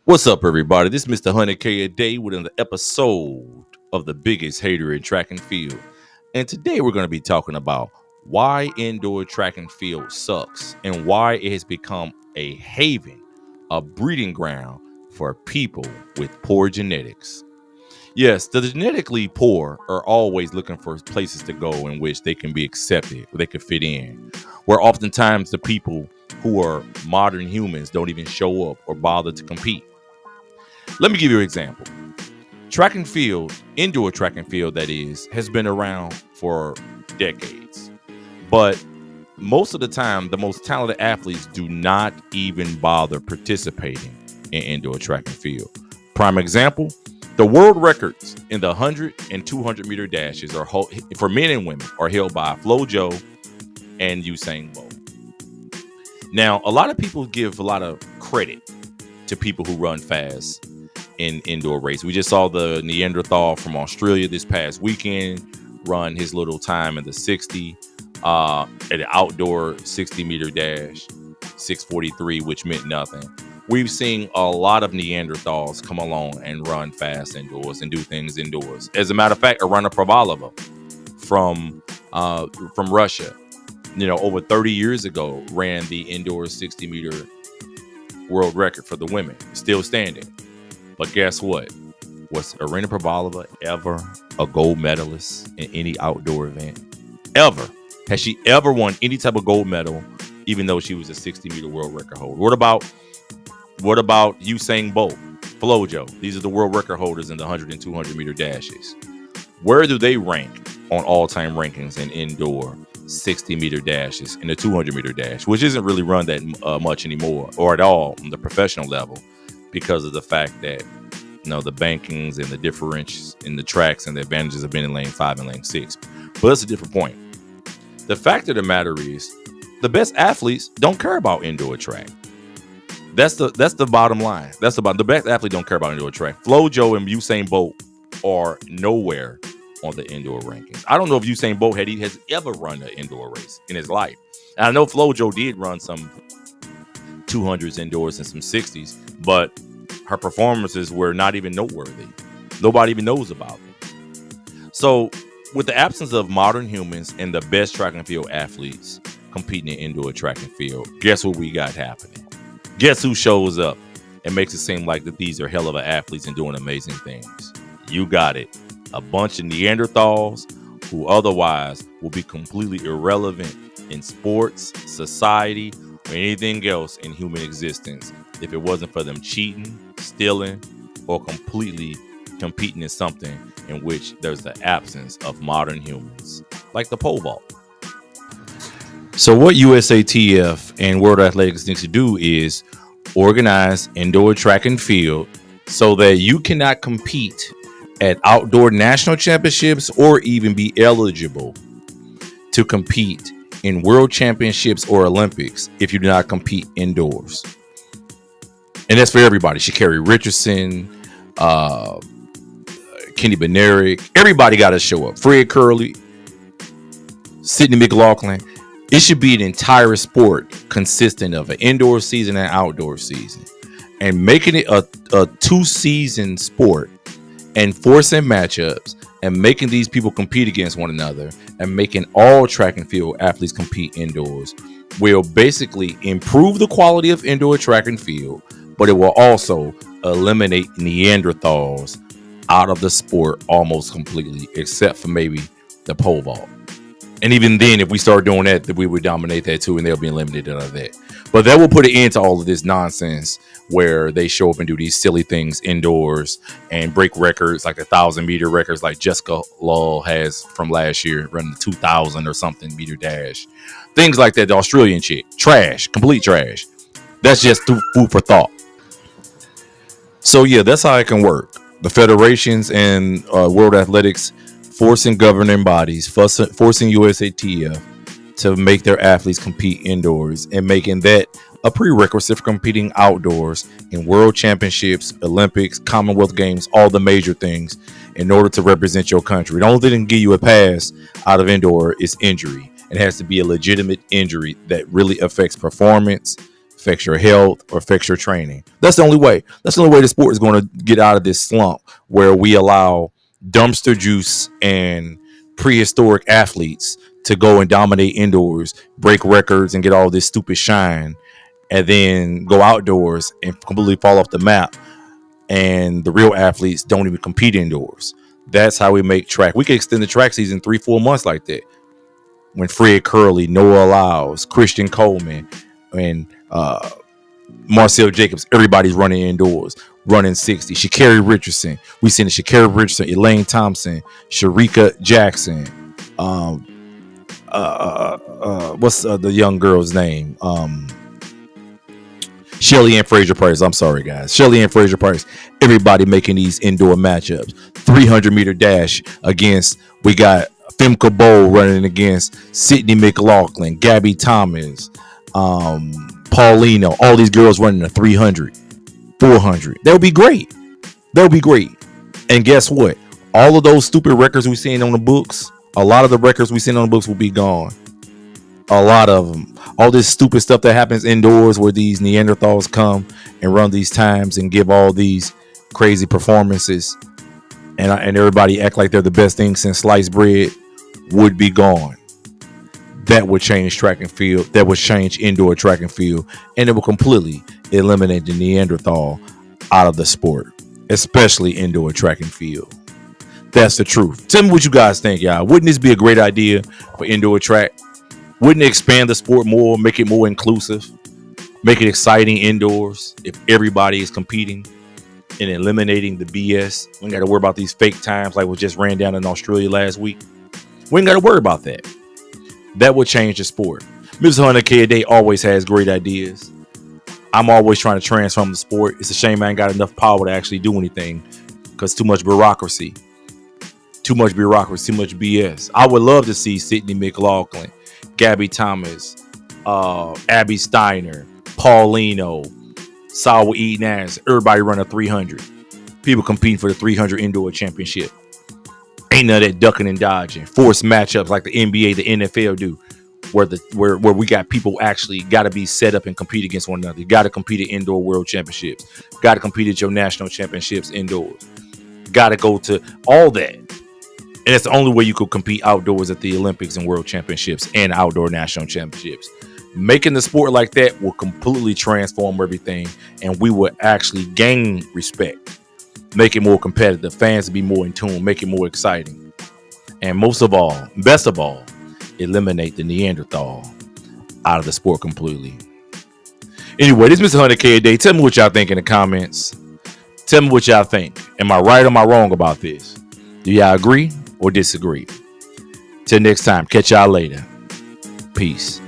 What's up, everybody? This is Mr. 100K a day with another episode of the biggest hater in track and field. And today we're going to be talking about why indoor track and field sucks and why it has become a haven, a breeding ground for people with poor genetics. Yes, the genetically poor are always looking for places to go in which they can be accepted, where they can fit in, where oftentimes the people who are modern humans don't even show up or bother to compete. Let me give you an example. Track and field, indoor track and field, that is, has been around for decades. But most of the time, the most talented athletes do not even bother participating in indoor track and field. Prime example, the world records in the 100 and 200 meter dashes are for men and women are held by Flojo and Usain Bolt. Now, a lot of people give a lot of credit to people who run fast in indoor race. We just saw the Neanderthal from Australia this past weekend run his little time in the 60 at an outdoor 60 meter dash, 6:43, which meant nothing. We've seen a lot of Neanderthals come along and run fast indoors and do things indoors. As a matter of fact, Arina Pravalova from Russia, over 30 years ago, ran the indoor 60 meter world record for the women, still standing. But guess what? Was Arina Pravalova ever a gold medalist in any outdoor event? Ever? Has she ever won any type of gold medal, even though she was a 60-meter world record holder? What about Usain Bolt, Flojo? These are the world record holders in the 100 and 200 meter dashes. Where do they rank on all-time rankings in indoor 60-meter dashes and the 200-meter dash, which isn't really run that much anymore or at all on the professional level, because of the fact that the bankings and the differentials in the tracks and the advantages of being in lane 5 and lane 6. But that's a different point. The fact of the matter is, the best athletes don't care about indoor track. That's the bottom line. The best athletes don't care about indoor track. Flojo and Usain Bolt are nowhere on the indoor rankings. I don't know if Usain Bolt has ever run an indoor race in his life. And I know Flojo did run some 200s indoors and some 60s, but her performances were not even noteworthy. Nobody even knows about them. So with the absence of modern humans and the best track and field athletes competing in indoor track and field, guess what we got happening? Guess who shows up and makes it seem like that these are hell of a athletes and doing amazing things? You got it. A bunch of Neanderthals who otherwise will be completely irrelevant in sports, society, or anything else in human existence if it wasn't for them cheating, stealing, or completely competing in something in which there's the absence of modern humans, like the pole vault. So what USATF and World Athletics needs to do is organize indoor track and field so that you cannot compete at outdoor national championships or even be eligible to compete in world championships or Olympics if you do not compete indoors. And that's for everybody. Sha'Carri Richardson, Kenny Bednarek, everybody got to show up. Fred Curley, Sydney McLaughlin. It should be an entire sport consisting of an indoor season and outdoor season, and making it a 2-season sport and forcing matchups and making these people compete against one another and making all track and field athletes compete indoors will basically improve the quality of indoor track and field, but it will also eliminate Neanderthals out of the sport almost completely, except for maybe the pole vault. And even then, if we start doing that, we would dominate that too, and they'll be eliminated out of that. But that will put an end to all of this nonsense where they show up and do these silly things indoors and break records like 1,000-meter records like Jessica Lull has from last year, running the 2,000 or something meter dash. Things like that. The Australian chick. Trash. Complete trash. That's just food for thought. So, yeah, that's how it can work. The federations and World Athletics forcing governing bodies, forcing USATF to make their athletes compete indoors and making that a prerequisite for competing outdoors in world championships, Olympics, Commonwealth Games, all the major things in order to represent your country. The only thing that can give you a pass out of indoor is injury. It has to be a legitimate injury that really affects performance, affects your health, or affects your training. That's the only way. That's the only way the sport is going to get out of this slump where we allow dumpster juice and prehistoric athletes to go and dominate indoors, break records, and get all this stupid shine, and then go outdoors and completely fall off the map. And the real athletes don't even compete indoors. That's how we make track. We can extend the track season 3-4 months like that. When Fred Curley, Noah Lyles, Christian Coleman, and Marcel Jacobs, everybody's running indoors, running 60. Sha'Carri Richardson, we seen Sha'Carri Richardson, Elaine Thompson, Sharika Jackson. What's the young girl's name? Shelly Ann Fraser Price. I'm sorry, guys. Shelly Ann Fraser Price. Everybody making these indoor matchups. 300-meter dash against, we got Femke Bol running against Sydney McLaughlin, Gabby Thomas, Paulino. All these girls running a 300, 400. That would be great. That would be great. And guess what? All of those stupid records we seen on the books, a lot of the records we seen on the books will be gone. A lot of them. All this stupid stuff that happens indoors where these Neanderthals come and run these times and give all these crazy performances and everybody act like they're the best thing since sliced bread would be gone. That would change track and field. That would change indoor track and field. And it will completely eliminate the Neanderthal out of the sport, especially indoor track and field. That's the truth. Tell me what you guys think, y'all. Wouldn't this be a great idea for indoor track? Wouldn't it expand the sport more, make it more inclusive, make it exciting indoors if everybody is competing and eliminating the BS? We ain't got to worry about these fake times like we just ran down in Australia last week. We ain't got to worry about that. That would change the sport. Mr. 100K a day always has great ideas. I'm always trying to transform the sport. It's a shame I ain't got enough power to actually do anything because too much bureaucracy. Too much bureaucracy, too much BS. I would love to see Sydney McLaughlin, Gabby Thomas, Abby Steiner, Paulino, Sawa E. Nash, everybody run a 300. People competing for the 300 indoor championship. Ain't none of that ducking and dodging. Forced matchups like the NBA, the NFL do, where we got people actually got to be set up and compete against one another. You got to compete at indoor world championships. Got to compete at your national championships indoors. Got to go to all that. And it's the only way you could compete outdoors at the Olympics and world championships and outdoor national championships. Making the sport like that will completely transform everything, and we will actually gain respect, make it more competitive, fans to be more in tune, make it more exciting. And most of all, best of all, eliminate the Neanderthal out of the sport completely. Anyway, this is Mr. 100K a day. Tell me what y'all think in the comments. Tell me what y'all think. Am I right or am I wrong about this? Do y'all agree or disagree? Till next time, catch y'all later. Peace.